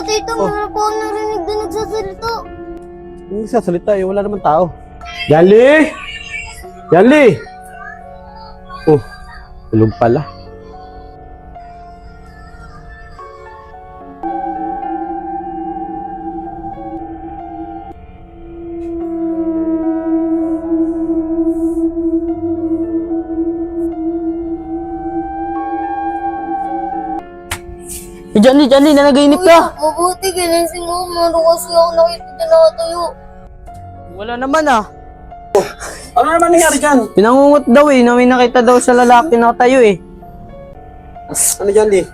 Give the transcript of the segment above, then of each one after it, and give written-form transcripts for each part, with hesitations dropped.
tito, meron po akong narinig na nagsasalita. Hindi sasalita eh, wala naman tao. Yanli! Yanli! Oh, tulog pala. Johnny, nanagainip ka. Mabuti, ginising mo. Meron kasi ako nakita dyan nakatayo. Wala naman ah. Ano naman nangyari dyan? Pinangungot daw eh, na may nakita daw sa lalaki na tayo eh. Ano Yanli?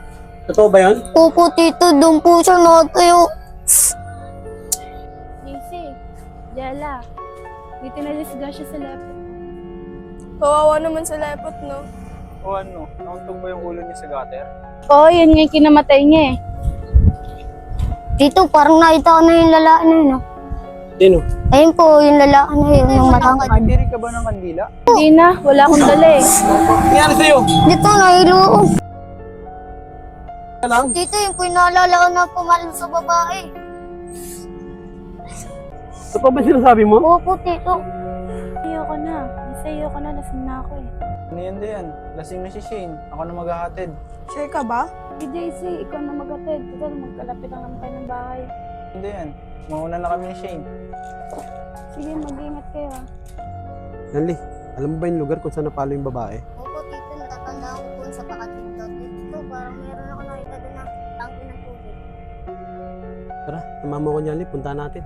Totoo ba yan? Opo, tito, doon po siya nakatayo. JC, Jella, dito na-discuss siya sa laptop. Kawawa naman sa lepot, no? O ano, nauntog ba yung ulo niya sa gutter? Oo, yun nga yung kinamatay niya eh. Tito, parang nakita ko na yung lalaki na yun, no? Sino? Ayun po, yung lalaki na yun, yung matangkad. Tiri ka ba ng kandila? Hindi na, wala akong dala eh. Nangyari sa'yo? Dito, nahilo ko. Ka lang? Tito, yung po yung naalala ko na pumalan sa babae. Ito pa ba sinasabi mo? Opo, tito. Ayoko na. Ayoko na, lasing na ako eh. Ano yan din? Lasing na si Shane. Ako na maghahatid. Sure ka ba? Si JC, ikaw na magatid. Total, magkalapit lang naman kayo ng bahay. Hindi yan. Mauna na kami ni Shane. Sige, mag-ingat kayo ah. Yanli, alam mo ba yung lugar kung saan napalo yung babae? Opo, tito, natatandaan ko po sa pakatinto. Tito, parang meron ako nakita doon na tangke ng tubig. Tara, sumama ko Yanli, punta natin.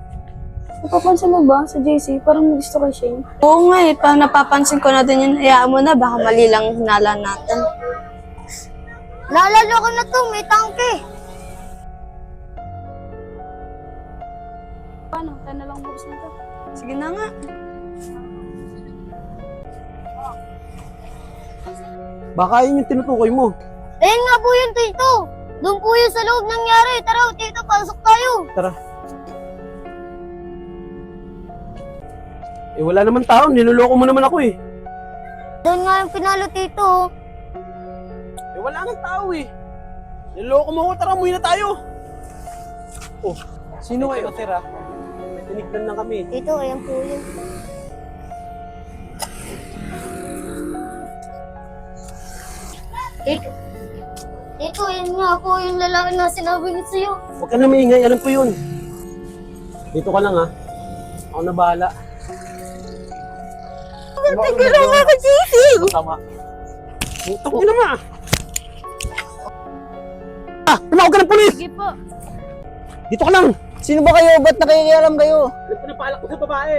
Napapansin mo ba sa JC? Parang gusto kay Shane. Oo nga eh, parang napapansin ko na din yun. Hayaan mo na, baka mali lang yung hinala natin. Naalala ko na to, may tangke. Paano? Tayo na lang buksan to. Sige na nga. Baka yun yung tinutukoy mo. Ayun nga po yun, tito. Doon po yun sa loob nangyari. Tara, tito, pasok tayo. Tara. Eh wala naman tao, niloloko mo naman ako eh. Doon nga yung pinalo, tito. Eh wala nang tao eh. Niloloko mo ako, tara, umuwi na tayo. Oh, sino kayo? Tira. May tinignan na kami. Tito, ayan po yun. Tito. Tito, ayan nga po yung lalaki na sinabi niya sa'yo. Huwag ka na maingay, alam ko yun. Dito ka lang ha. Ako na bahala. Tigil lang ako, JC! Tama. Tutok mo naman ah. Tumawag ka ng pulis! Sige po. Dito ka lang! Sino ba kayo? Ba't nakikialam kayo? Alam ko na paalak ko sa babae.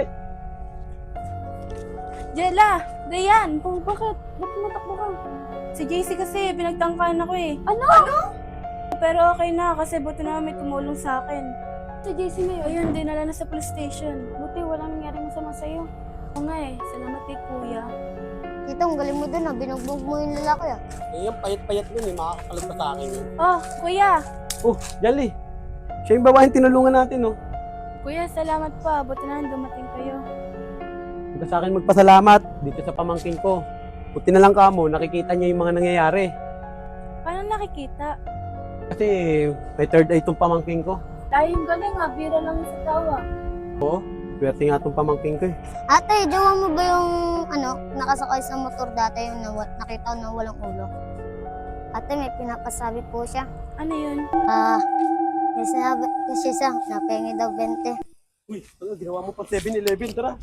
Jella, Dayan, bakit? Ba't tumatakbo ka? Si JC kasi, pinagtangkaan ako eh. Ano? Pero okay na, kasi buti na may tumulong sa akin. Si JC na yun? Ayun, dinala na sa police station. Buti walang nangyari masama sa'yo. Oo nga eh, salamat kay kuya. Tito, ang galing mo dun, binugbog mo yung lalaki, ah. Eh yung payat-payat nun eh, makakakalag pa sa akin yun. Oh, kuya! Oh, Jolly. Siya yung babaeng tinulungan natin oh. Kuya, salamat pa. Buti na dumating kayo. Huwag ka sa akin magpasalamat dito sa pamangkin ko. Buti na lang ka mo, nakikita niya yung mga nangyayari. Paano nakikita? Kasi may third eye tong pamangkin ko. Tayong galing ah, bira lang sa tawa. Oo, swerte nga tong pamangkin ko eh. Ate, jowa mo ba yung, nakasakay sa motor dati yung nakita ko na walang ulo? Ate, may pinapasabi po siya. Ano yun? May sinabi siya, napengi daw 20. Uy, ano, ginawa mo pa 7-Eleven, tara.